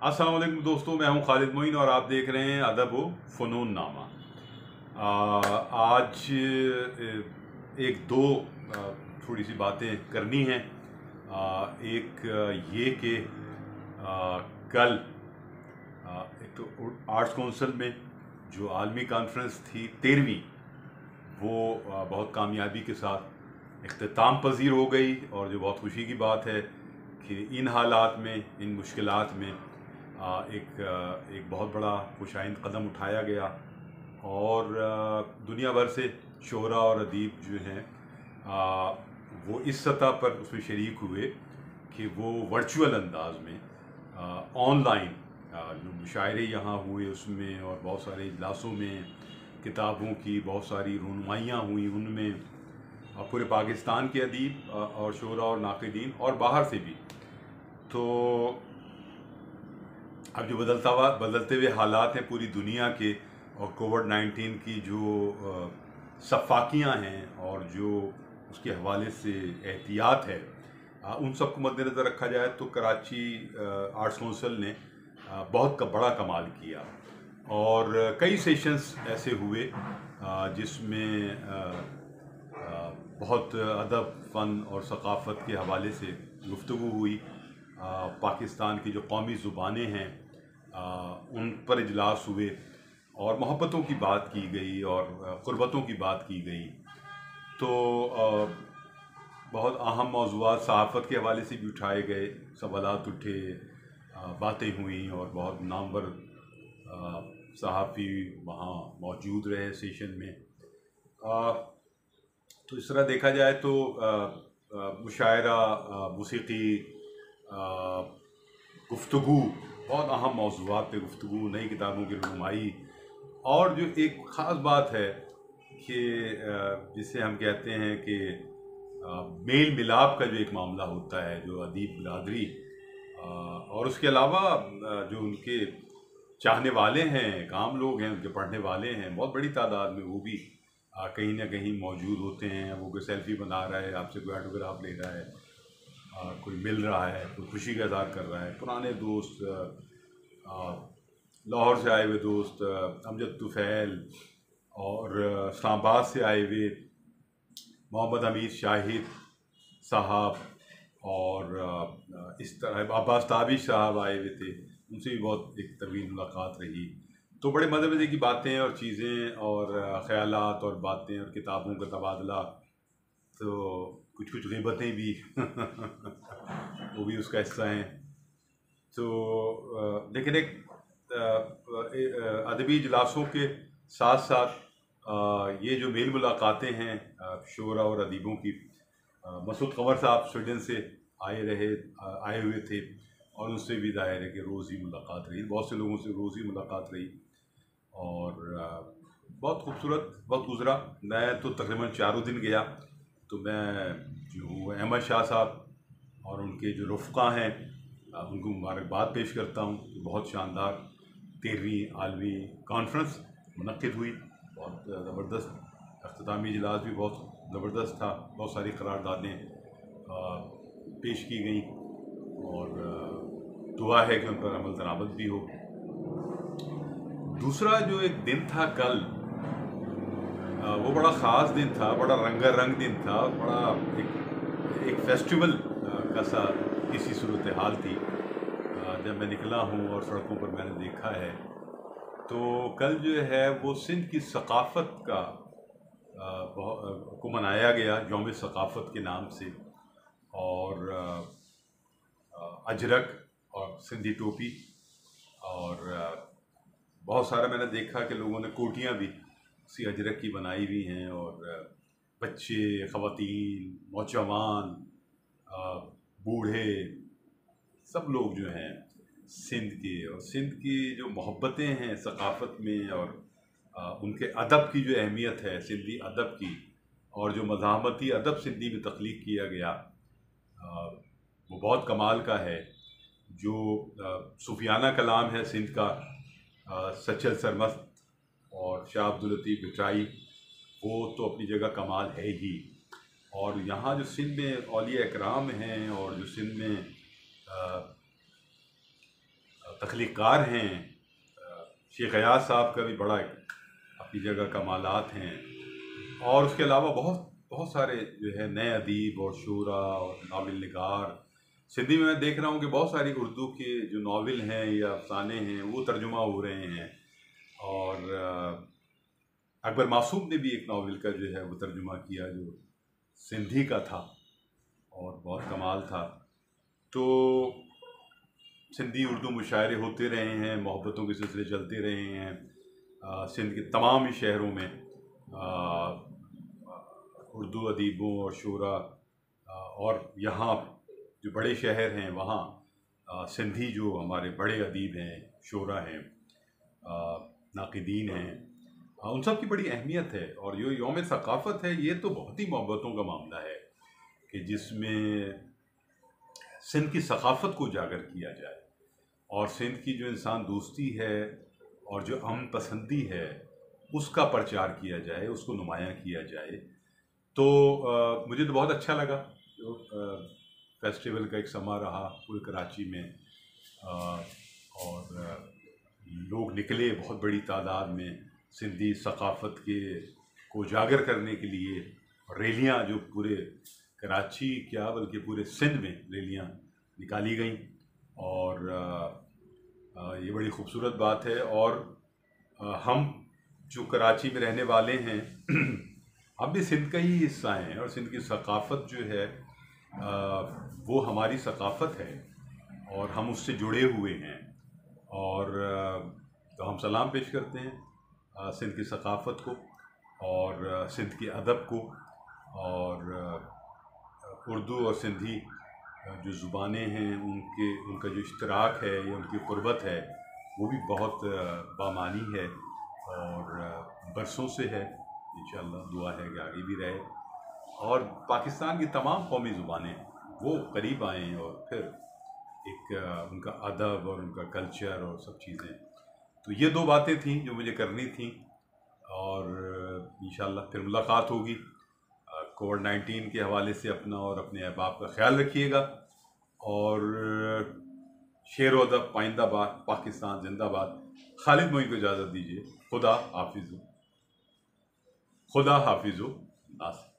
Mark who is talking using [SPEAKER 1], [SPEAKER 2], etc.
[SPEAKER 1] अस्सलाम वालेकुम दोस्तों, मैं हूं खालिद मोइन और आप देख रहे हैं अदब व फ़नून नामा। आज एक दो थोड़ी सी बातें करनी हैं। एक ये कि कल एक तो आर्ट्स काउंसिल में जो आलमी कॉन्फ्रेंस थी 13वीं, वो बहुत कामयाबी के साथ इख्तिताम पजीर हो गई। और जो बहुत खुशी की बात है कि इन हालात में, इन मुश्किलात में एक बहुत बड़ा खुशाइंद कदम उठाया गया और दुनिया भर से शोरा और अदीब जो हैं वो इस सतह पर उसमें शरीक हुए कि वो वर्चुअल अंदाज में ऑनलाइन जो मुशायरे यहाँ हुए उसमें, और बहुत सारे इजलासों में किताबों की बहुत सारी रुनमाइयाँ हुई उनमें, पूरे पाकिस्तान के अदीब और शोरा और नाक़िदीन और बाहर से भी। तो अब जो बदलते हुए हालात हैं पूरी दुनिया के, और कोविड-19 की जो सफाकियाँ हैं और जो उसके हवाले से एहतियात है, उन सब को मद्देनज़र रखा जाए तो कराची आर्ट्स काउंसिल ने बहुत बड़ा कमाल किया। और कई सेशंस ऐसे हुए जिसमें बहुत अदब, फ़न और सकाफ़त के हवाले से गुफ्तगू हुई। पाकिस्तान की जो कौमी ज़ुबानें हैं उन पर इजलास हुए और मोहब्बतों की बात की गई और क़ुरबतों की बात की गई। तो बहुत अहम मौज़ूआत सहाफ़त के हवाले से भी उठाए गए, सवालात उठे, बातें हुई और बहुत नामवर सहाफ़ी वहाँ मौजूद रहे सेशन में। तो इस तरह देखा जाए तो मुशायरा, मौसीक़ी, गुफ्तगू, बहुत अहम मौज़ूआत पे गुफ्तगू, नई किताबों की रहनुमाई। और जो एक ख़ास बात है कि जिसे हम कहते हैं कि मेल मिलाप का जो एक मामला होता है, जो अदीब बिरादरी और उसके अलावा जो उनके चाहने वाले हैं, एक आम लोग हैं, उनके पढ़ने वाले हैं, बहुत बड़ी तादाद में वो भी कहीं ना कहीं मौजूद होते हैं। वो कोई सेल्फ़ी बना रहा है, आपसे कोई ऑटोग्राफ ले रहा है, कोई मिल रहा है, कोई खुशी का इज़हार कर रहा है। पुराने दोस्त, लाहौर से आए हुए दोस्त अमजद तुफ़ैल, और इस्लामाबाद से आए हुए मोहम्मद हमीद शाहिद साहब, और इस तरह अब्बास ताबिश साहब आए हुए थे, उनसे भी बहुत एक तवील मुलाकात रही। तो बड़े मज़े की बातें और चीज़ें और ख़यालात और बातें और किताबों का तबादला, तो कुछ ग़ीबतें भी वो भी उसका हिस्सा हैं। तो लेकिन एक अदबी इजलासों के साथ साथ ये जो मेल मुलाकातें हैं शोरा और अदीबों की, मसूद क़मर साहब स्वीडन से आए हुए थे और उनसे भी ज़ाहिर है कि रोज़ ही मुलाकात रही, बहुत से लोगों से रोज़ ही मुलाकात रही और बहुत खूबसूरत वक्त गुज़रा। मैं तो तकरीबन 4 दिन गया, तो मैं जो हूँ अहमद शाह साहब और उनके जो रफ़्क़ा हैं उनको मुबारकबाद पेश करता हूँ। बहुत शानदार 13वीं आलमी कॉन्फ्रेंस मुनक़्क़िद हुई, बहुत ज़बरदस्त अख्तामी इजलास भी बहुत ज़बरदस्त था, बहुत सारी करारदादें पेश की गई और दुआ है कि उन पर अमल दरामद भी हो। दूसरा जो एक दिन था कल, वो बड़ा ख़ास दिन था, बड़ा रंगारंग दिन था, बड़ा एक फेस्टिवल का सा किसी सूरत हाल थी। जब मैं निकला हूँ और सड़कों पर मैंने देखा है, तो कल जो है वो सिंध की सकाफ़त का को मनाया गया यौम सकाफ़त के नाम से। और अजरक और सिंधी टोपी और बहुत सारा मैंने देखा कि लोगों ने कोटियाँ भी उसी अजरक की बनाई हुई हैं, और बच्चे, ख़वातीन, नौजवान, बूढ़े, सब लोग जो हैं सिंध के, और सिंध की जो मोहब्बतें हैं सकाफ़त में और उनके अदब की जो अहमियत है सिंधी अदब की, और जो मज़ाहमती अदब सिंधी में तख्लीक़ किया गया वो बहुत कमाल का है। जो सूफियाना कलाम है सिंध का, सचल सरमस्त और शाह अब्दुल लतीफ़ भिटाई, वो तो अपनी जगह कमाल है ही। और यहाँ जो सिंध में औलिया इकराम हैं और जो सिंध में तख्लीकार हैं। शेख अयाज साहब का भी बड़ा अपनी जगह कमालात हैं, और उसके अलावा बहुत बहुत सारे जो है नए अदीब और शुरा और नावल निगार। सिंधी में मैं देख रहा हूँ कि बहुत सारी उर्दू के जो नावल हैं या अफसाने हैं वो तर्जुमा हो रहे हैं, और अकबर मासूम ने भी एक नावल का जो है वो तर्जुमा किया जो सिंधी का था और बहुत कमाल था। तो सिंधी उर्दू मुशायरे होते रहे हैं, मोहब्बतों के सिलसिले चलते रहे हैं सिंध के तमाम ही शहरों में। उर्दू अदीबों और शुरा और यहाँ जो बड़े शहर हैं वहाँ सिंधी जो हमारे बड़े अदीब हैं, शुरा हैं, नाक़िदीन हैं, उन सब की बड़ी अहमियत है। और जो यौम सक़ाफ़त है ये तो बहुत ही मोहब्बतों का मामला है कि जिसमें सिंध की सक़ाफ़त को उजागर किया जाए और सिंध की जो इंसान दोस्ती है और जो अमन पसंदी है उसका प्रचार किया जाए, उसको नुमायाँ किया जाए। तो मुझे तो बहुत अच्छा लगा जो फेस्टिवल का एक समा रहा पूरे कराची में, और लोग निकले बहुत बड़ी तादाद में सिंधी सक़ाफ़त के को उजागर करने के लिए। रैलियाँ जो पूरे कराची क्या बल्कि पूरे सिंध में रैलियाँ निकाली गईं, और ये बड़ी ख़ूबसूरत बात है। और हम जो कराची में रहने वाले हैं हम भी सिंध का ही हिस्सा हैं, और सिंध की सक़ाफ़त जो है वो हमारी सक़ाफ़त है और हम उससे जुड़े हुए हैं। और तो हम सलाम पेश करते हैं सिंध की सक़ाफ़त को और सिंध के अदब को, और उर्दू और सिंधी जो ज़ुबानें हैं उनका जो इश्तराक है या उनकी क़ुर्बत है वो भी बहुत बामानी है और बरसों से है। इंशाअल्लाह दुआ है कि आगे भी रहे और पाकिस्तान की तमाम कौमी ज़ुबानें वो करीब आएँ और फिर एक उनका अदब और उनका कल्चर और सब चीज़ें। तो ये दो बातें थीं जो मुझे करनी थी, और इंशाअल्लाह फिर मुलाकात होगी। कोविड-19 के हवाले से अपना और अपने अहबाब का ख्याल रखिएगा, और शेर व अदब पाइंदाबाद, पाकिस्तान जिंदाबाद। खालिद मोइन को इजाज़त दीजिए। खुदा हाफिज़। खुदा हाफिज़ नासिर।